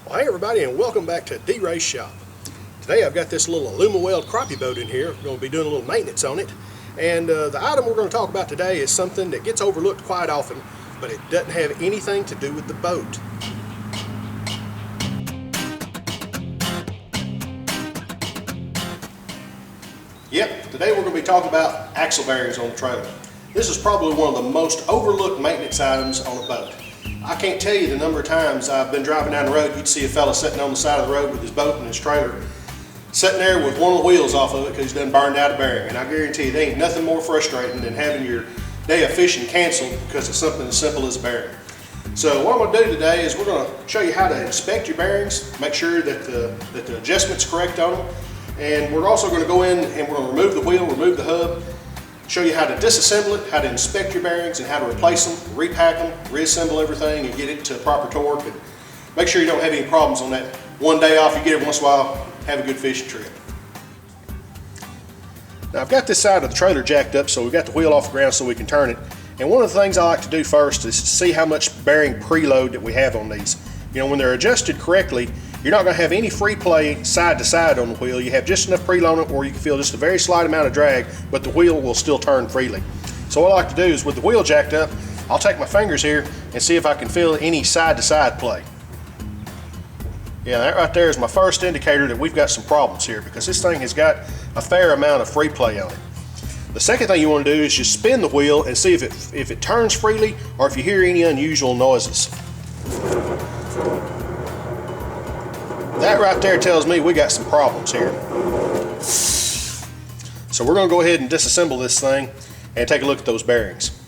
Well, hey everybody, and welcome back to D-Ray's shop. Today I've got this little aluminum weld crappie boat in here. We're going to be doing a little maintenance on it. And the item we're going to talk about today is something that gets overlooked quite often, but it doesn't have anything to do with the boat. Yep, today we're going to be talking about axle bearings on the trailer. This is probably one of the most overlooked maintenance items on a boat. I can't tell you the number of times I've been driving down the road, you'd see a fella sitting on the side of the road with his boat and his trailer, sitting there with one of the wheels off of it because he's done burned out a bearing. And I guarantee you, there ain't nothing more frustrating than having your day of fishing canceled because of something as simple as a bearing. So what I'm going to do today is we're going to show you how to inspect your bearings, make sure that the adjustment's correct on them. And we're also going to go in and we're going to remove the wheel, remove the hub, show you how to disassemble it, how to inspect your bearings, and how to replace them, repack them, reassemble everything, and get it to proper torque, and make sure you don't have any problems on that one day off you get every once in a while. Have a good fishing trip. Now I've got this side of the trailer jacked up, so we've got the wheel off the ground so we can turn it. And one of the things I like to do first is to see how much bearing preload that we have on these. You know, when they're adjusted correctly, you're not going to have any free play side to side on the wheel. You have just enough preload on it where you can feel just a very slight amount of drag, but the wheel will still turn freely. So what I like to do is, with the wheel jacked up, I'll take my fingers here and see if I can feel any side to side play. Yeah, that right there is my first indicator that we've got some problems here, because this thing has got a fair amount of free play on it. The second thing you want to do is just spin the wheel and see if it turns freely or if you hear any unusual noises. That right there tells me we got some problems here. So we're going to go ahead and disassemble this thing and take a look at those bearings.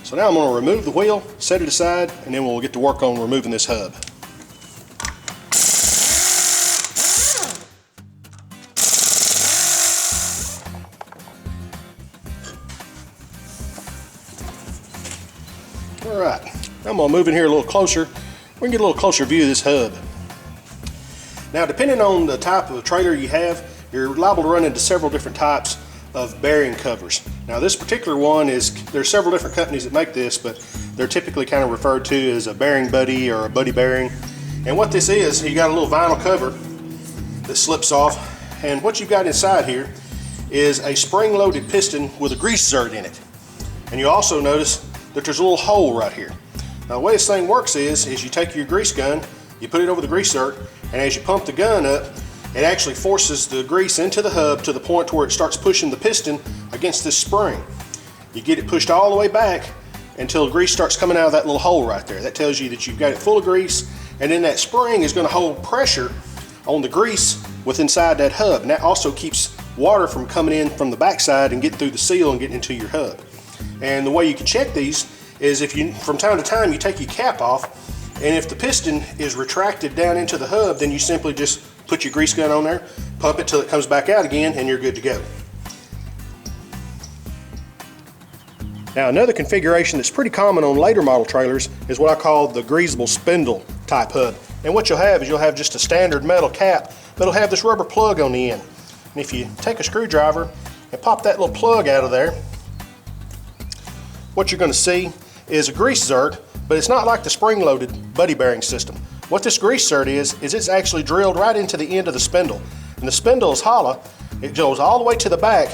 So now I'm going to remove the wheel, set it aside, and then we'll get to work on removing this hub. Alright, I'm going to move in here a little closer. We can get a little closer view of this hub. Now, depending on the type of trailer you have, you're liable to run into several different types of bearing covers. Now, this particular one there's several different companies that make this, but they're typically kind of referred to as a bearing buddy or a buddy bearing. And what this is, you got a little vinyl cover that slips off, and what you've got inside here is a spring-loaded piston with a grease zert in it. And you also notice that there's a little hole right here. Now the way this thing works is you take your grease gun, you put it over the grease zert, and as you pump the gun up, it actually forces the grease into the hub to the point where it starts pushing the piston against this spring. You get it pushed all the way back until grease starts coming out of that little hole right there. That tells you that you've got it full of grease, and then that spring is going to hold pressure on the grease with inside that hub, and that also keeps water from coming in from the backside and getting through the seal and getting into your hub. And the way you can check these is if you, from time to time, you take your cap off, and if the piston is retracted down into the hub, then you simply just put your grease gun on there, pump it till it comes back out again, and you're good to go. Now, another configuration that's pretty common on later model trailers is what I call the Grievable spindle type hub. And what you'll have is you'll have just a standard metal cap, but it'll have this rubber plug on the end. And if you take a screwdriver and pop that little plug out of there, what you're going to see is a grease zert, but it's not like the spring-loaded buddy bearing system. What this grease zert is it's actually drilled right into the end of the spindle. And the spindle is hollow. It goes all the way to the back,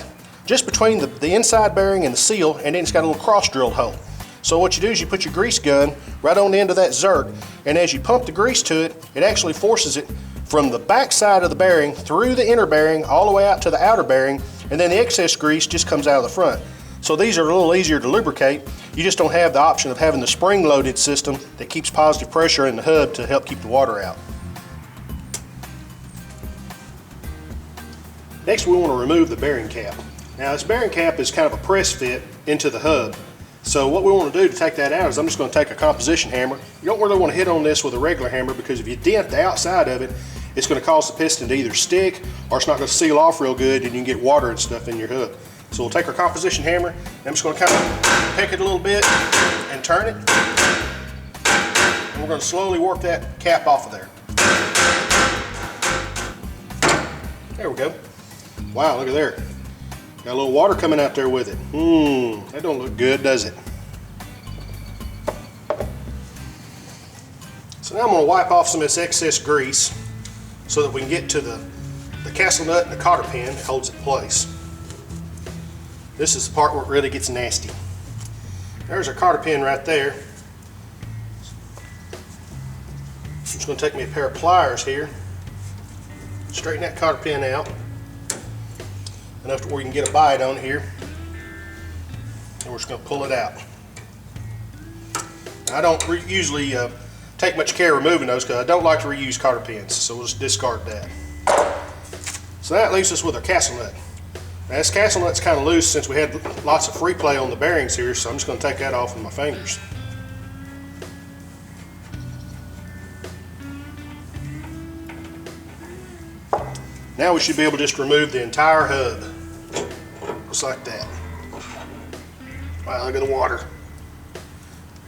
just between the inside bearing and the seal, and then it's got a little cross-drilled hole. So what you do is you put your grease gun right on the end of that zert, and as you pump the grease to it, it actually forces it from the back side of the bearing through the inner bearing all the way out to the outer bearing, and then the excess grease just comes out of the front. So these are a little easier to lubricate. You just don't have the option of having the spring-loaded system that keeps positive pressure in the hub to help keep the water out. Next, we want to remove the bearing cap. Now, this bearing cap is kind of a press fit into the hub. So what we want to do to take that out is I'm just going to take a composition hammer. You don't really want to hit on this with a regular hammer, because if you dent the outside of it, it's going to cause the piston to either stick or it's not going to seal off real good, and you can get water and stuff in your hub. So we'll take our composition hammer, and I'm just going to kind of pick it a little bit and turn it. And we're going to slowly work that cap off of there. There we go. Wow, look at there. Got a little water coming out there with it. That don't look good, does it? So now I'm going to wipe off some of this excess grease so that we can get to the castle nut and the cotter pin that holds it in place. This is the part where it really gets nasty. There's our cotter pin right there. I'm just going to take me a pair of pliers here, straighten that cotter pin out enough to where you can get a bite on here, and we're just going to pull it out. Now, I don't usually take much care removing those because I don't like to reuse cotter pins, so we'll just discard that. So that leaves us with our castle nut. Now this castle nut's kind of loose since we had lots of free play on the bearings here, so I'm just going to take that off with my fingers. Now we should be able to just remove the entire hub, just like that. Wow, look at the water.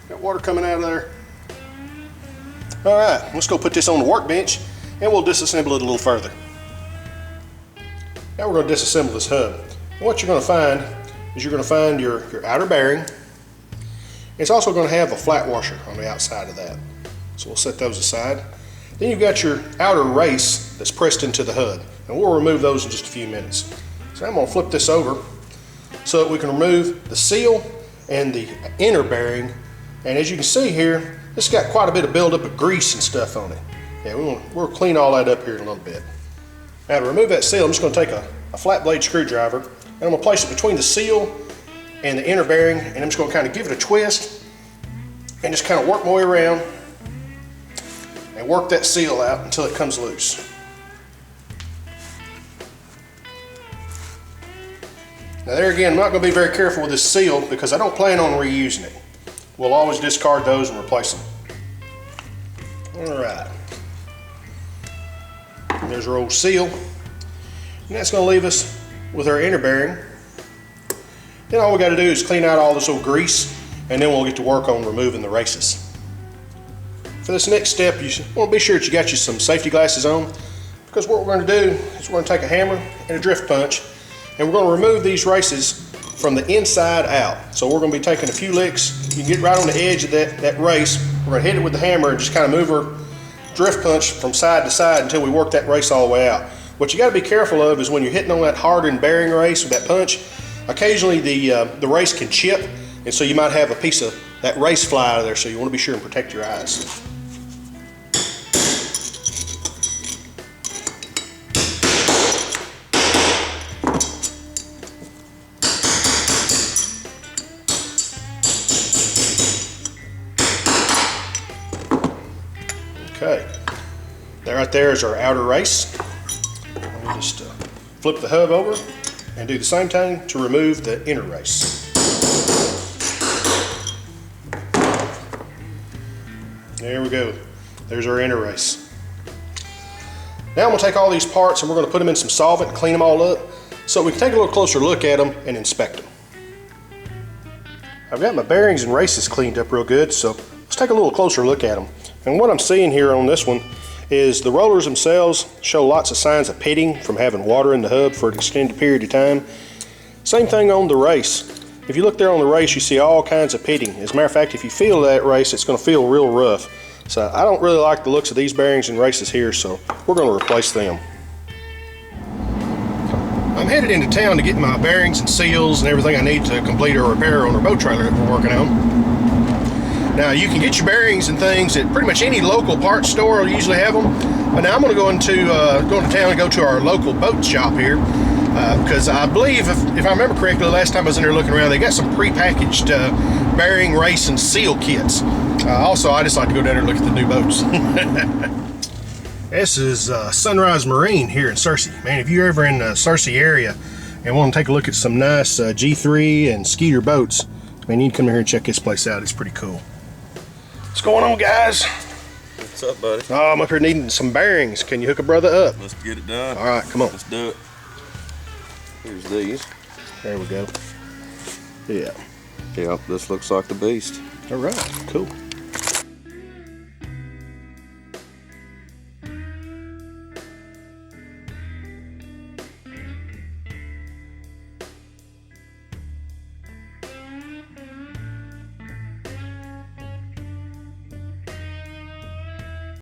Got water coming out of there. All right, let's go put this on the workbench and we'll disassemble it a little further. Now we're going to disassemble this hub. And what you're going to find is you're going to find your outer bearing. It's also going to have a flat washer on the outside of that. So we'll set those aside. Then you've got your outer race that's pressed into the hub. And we'll remove those in just a few minutes. So I'm going to flip this over so that we can remove the seal and the inner bearing. And as you can see here, this has got quite a bit of buildup of grease and stuff on it. Yeah, we'll clean all that up here in a little bit. Now to remove that seal, I'm just going to take a flat blade screwdriver and I'm going to place it between the seal and the inner bearing, and I'm just going to kind of give it a twist and just kind of work my way around and work that seal out until it comes loose. Now there again, I'm not going to be very careful with this seal because I don't plan on reusing it. We'll always discard those and replace them. Alright. There's our old seal. And that's going to leave us with our inner bearing. Then all we got to do is clean out all this old grease, and then we'll get to work on removing the races. For this next step, you want to be sure that you got you some safety glasses on, because what we're going to do is we're going to take a hammer and a drift punch, and we're going to remove these races from the inside out. So we're going to be taking a few licks. You can get right on the edge of that race. We're going to hit it with the hammer and just kind of move our drift punch from side to side until we work that race all the way out. What you got to be careful of is when you're hitting on that hardened bearing race with that punch, occasionally the race can chip, and so you might have a piece of that race fly out of there, so you want to be sure and protect your eyes. Okay, that right there is our outer race. We'll just flip the hub over and do the same thing to remove the inner race. There we go. There's our inner race. Now I'm going to take all these parts and we're going to put them in some solvent and clean them all up so we can take a little closer look at them and inspect them. I've got my bearings and races cleaned up real good, so let's take a little closer look at them. And what I'm seeing here on this one is the rollers themselves show lots of signs of pitting from having water in the hub for an extended period of time. Same thing on the race. If you look there on the race, you see all kinds of pitting. As a matter of fact, if you feel that race, it's going to feel real rough. So I don't really like the looks of these bearings and races here, so we're going to replace them. I'm headed into town to get my bearings and seals and everything I need to complete a repair on our boat trailer that we're working on. Now you can get your bearings and things at pretty much any local parts store. Will usually have them. But now I'm going to go into town and go to our local boat shop here because I believe, if I remember correctly, the last time I was in there looking around, they got some pre-packaged bearing, race, and seal kits. Also, I just like to go down there and look at the new boats. This is Sunrise Marine here in Searcy. Man, if you're ever in the Searcy area and want to take a look at some nice G3 and Skeeter boats, man, you can come here and check this place out. It's pretty cool. What's going on, guys? What's up, buddy? Oh, I'm up here needing some bearings. Can you hook a brother up? Let's get it done. All right, come on. Let's do it. Here's these. There we go. Yeah. Yep, this looks like the beast. All right, cool.